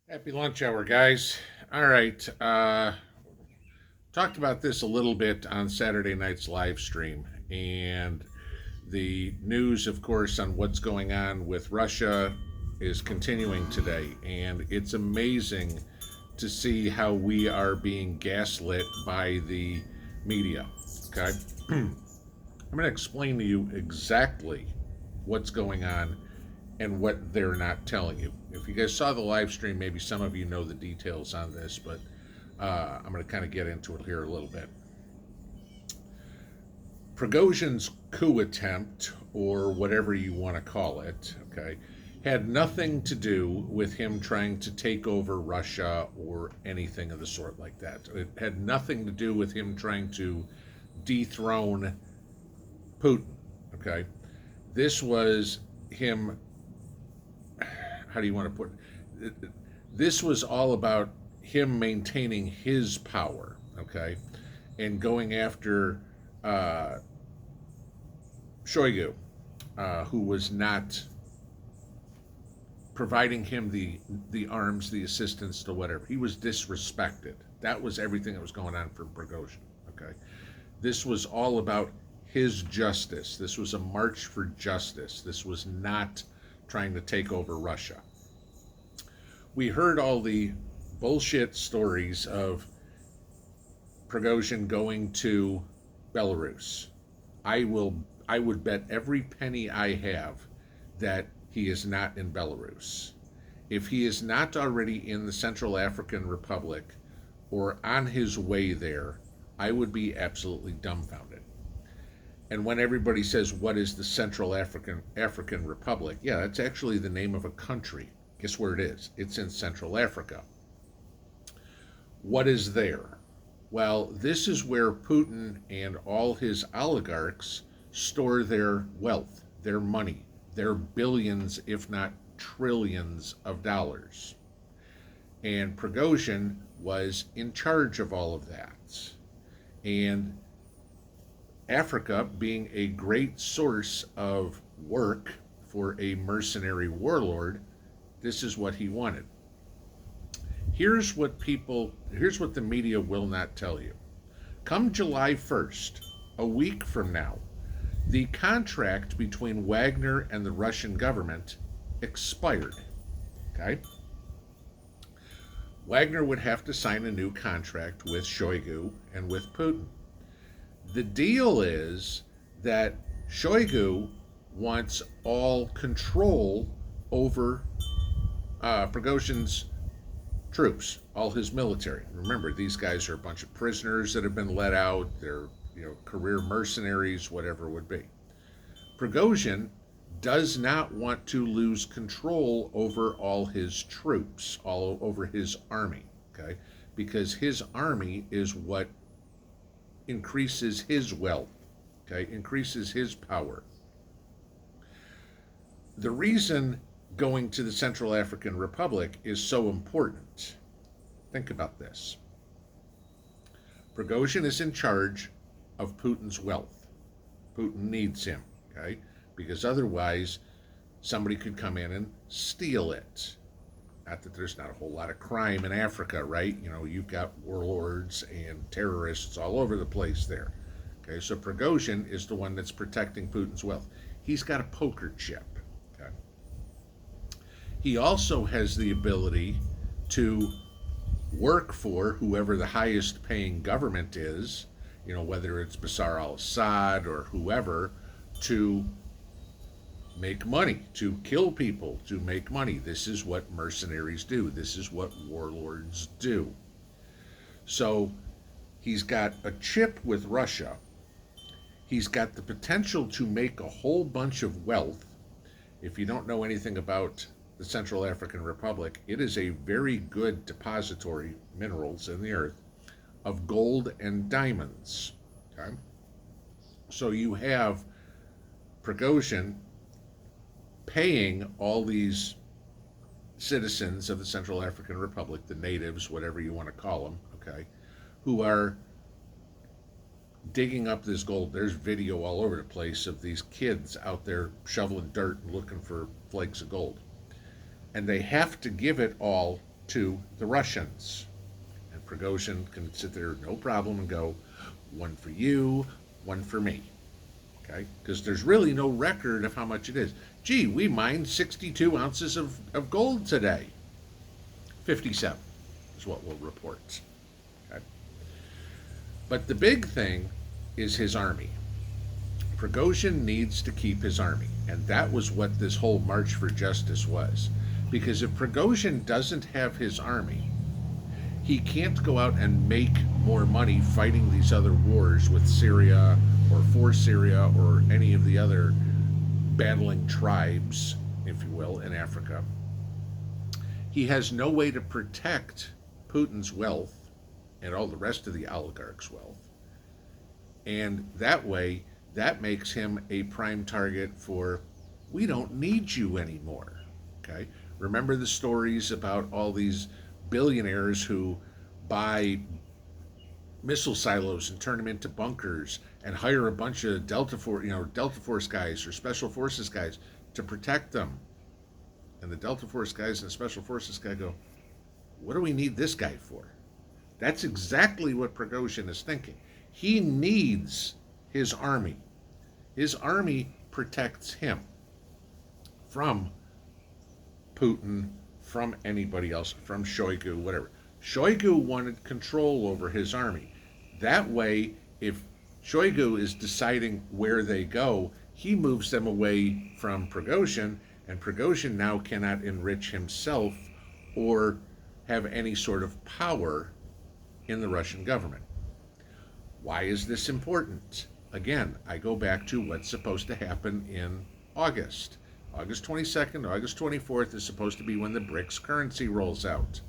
Happy lunch hour, guys. All right. Talked about this a little bit on Saturday night's live stream. And the news, of course, on what's going on with Russia is continuing today. And it's amazing to see how we are being gaslit by the media. Okay. I'm going to explain to you exactly what's going on and what they're not telling you. If you guys saw the live stream, maybe some of you know the details on this, but I'm going to kind of get into it here a little bit. Prigozhin's coup attempt, or whatever you want to call it, okay, had nothing to do with him trying to take over Russia or anything of the sort like that. It had nothing to do with him trying to dethrone Putin, okay? This was him, how do you want to put it? This was all about him maintaining his power, okay, and going after Shoigu, who was not providing him the arms, the assistance to whatever. He was disrespected. That was everything that was going on for Pregozhin. Okay, this was all about his justice. This was a march for justice. This was not trying to take over Russia. We heard all the bullshit stories of Prigozhin going to Belarus. I would bet every penny I have that he is not in Belarus. If he is not already in the Central African Republic or on his way there, I would be absolutely dumbfounded. And when everybody says, what is the Central African Republic? Yeah, that's actually the name of a country. Guess where it is? It's in Central Africa. What is there? Well, this is where Putin and all his oligarchs store their wealth, their money, their billions, if not trillions of dollars. And Prigozhin was in charge of all of that. And Africa, being a great source of work for a mercenary warlord, this is what he wanted. Here's what the media will not tell you. Come July 1st, a week from now, the contract between Wagner and the Russian government expired. Okay? Wagner would have to sign a new contract with Shoigu and with Putin. The deal is that Shoigu wants all control over Prigozhin's troops, all his military. Remember, these guys are a bunch of prisoners that have been let out. They're, career mercenaries, whatever it would be. Prigozhin does not want to lose control over all his troops, all over his army, okay? Because his army is what increases his wealth, okay? Increases his power. The reason going to the Central African Republic is so important. Think about this. Prigozhin is in charge of Putin's wealth. Putin needs him, okay? Because otherwise, somebody could come in and steal it. Not that there's not a whole lot of crime in Africa, right? You've got warlords and terrorists all over the place there. Okay, so Prigozhin is the one that's protecting Putin's wealth. He's got a poker chip. Okay. He also has the ability to work for whoever the highest paying government is, whether it's Bashar al-Assad or whoever, to make money, to kill people, to make money. This is what mercenaries do. This is what warlords do. So he's got a chip with Russia. He's got the potential to make a whole bunch of wealth. If you don't know anything about the Central African Republic, it is a very good depository, minerals in the earth, of gold and diamonds. Okay? So you have Prigozhin paying all these citizens of the Central African Republic, the natives, whatever you want to call them, okay, who are digging up this gold. There's video all over the place of these kids out there shoveling dirt and looking for flakes of gold. And they have to give it all to the Russians. And Prigozhin can sit there no problem and go, one for you, one for me. Okay? Because there's really no record of how much it is. Gee, we mined 62 ounces of gold today. 57 is what we'll report. Okay? But the big thing is his army. Prigozhin needs to keep his army. And that was what this whole March for Justice was. Because if Prigozhin doesn't have his army, he can't go out and make more money fighting these other wars with Syria or for Syria or any of the other battling tribes, if you will, in Africa. He has no way to protect Putin's wealth and all the rest of the oligarchs' wealth. And that way, that makes him a prime target for, we don't need you anymore. Okay? Remember the stories about all these billionaires who buy missile silos and turn them into bunkers and hire a bunch of Delta Force guys or Special Forces guys to protect them. And the Delta Force guys and the Special Forces guy go, what do we need this guy for? That's exactly what Prigozhin is thinking. He needs his army. His army protects him from Putin, from anybody else, from Shoigu, whatever. Shoigu wanted control over his army. That way, if Shoigu is deciding where they go, he moves them away from Prigozhin, and Prigozhin now cannot enrich himself or have any sort of power in the Russian government. Why is this important? Again, I go back to what's supposed to happen in August. August 22nd, August 24th is supposed to be when the BRICS currency rolls out.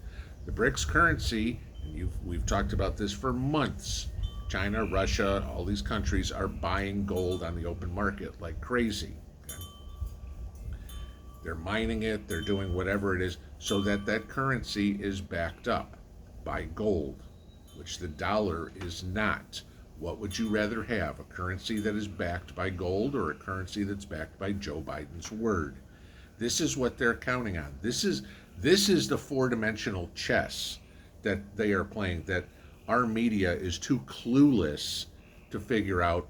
The BRICS currency, and we've talked about this for months, China, Russia, all these countries are buying gold on the open market like crazy. Okay? They're mining it, they're doing whatever it is, so that that currency is backed up by gold, which the dollar is not. What would you rather have? A currency that is backed by gold or a currency that's backed by Joe Biden's word? This is what they're counting on. This is the four-dimensional chess that they are playing, that our media is too clueless to figure out,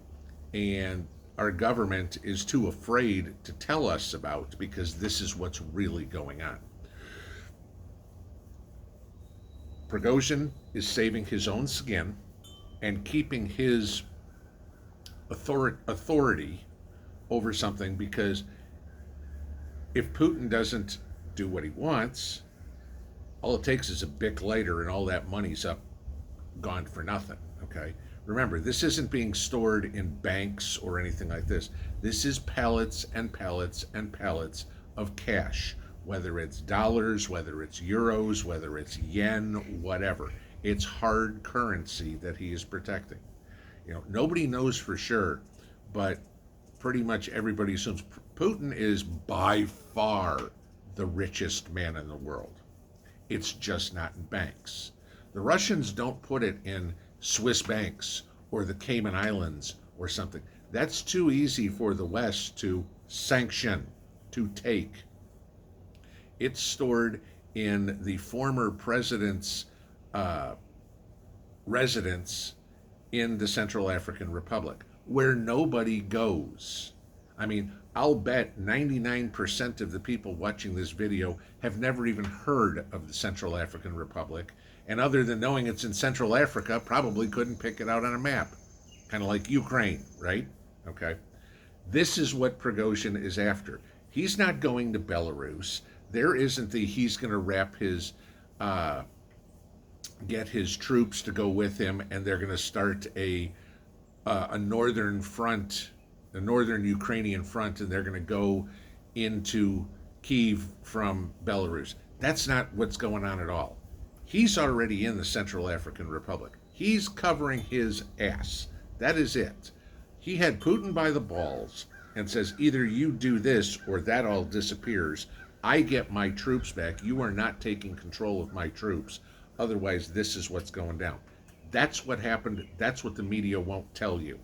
and our government is too afraid to tell us about, because this is what's really going on. Prigozhin is saving his own skin and keeping his authority over something, because if Putin doesn't do what he wants, all it takes is a Bic lighter and all that money's gone for nothing, okay? Remember, this isn't being stored in banks or anything like this. This is pallets and pallets and pallets of cash, whether it's dollars, whether it's euros, whether it's yen, whatever. It's hard currency that he is protecting. Nobody knows for sure, but pretty much everybody assumes Putin is by far the richest man in the world. It's just not in banks. The Russians don't put it in Swiss banks or the Cayman Islands or something. That's too easy for the West to sanction, to take. It's stored in the former president's residence in the Central African Republic, where nobody goes. I mean, I'll bet 99% of the people watching this video have never even heard of the Central African Republic, and other than knowing it's in Central Africa, probably couldn't pick it out on a map. Kind of like Ukraine, right? Okay. This is what Prigozhin is after. He's not going to Belarus. There isn't he's going to wrap his get his troops to go with him, and they're going to start a northern front, a northern Ukrainian front, and they're going to go into Kyiv from Belarus. That's not what's going on at all. He's already in the Central African Republic. He's covering his ass. That is it. He had Putin by the balls and says, either you do this or that all disappears. I get my troops back. You are not taking control of my troops. Otherwise, this is what's going down. That's what happened. That's what the media won't tell you.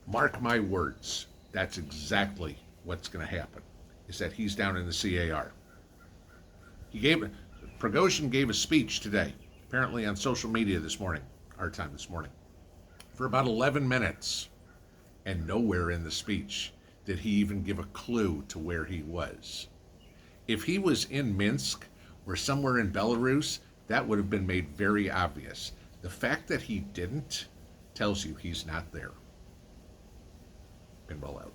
Mark my words. That's exactly what's going to happen, is that he's down in the CAR. Prigozhin gave a speech today, apparently on social media this morning, our time this morning, for about 11 minutes. And nowhere in the speech did he even give a clue to where he was. If he was in Minsk or somewhere in Belarus, that would have been made very obvious. The fact that he didn't tells you he's not there. Pinball out.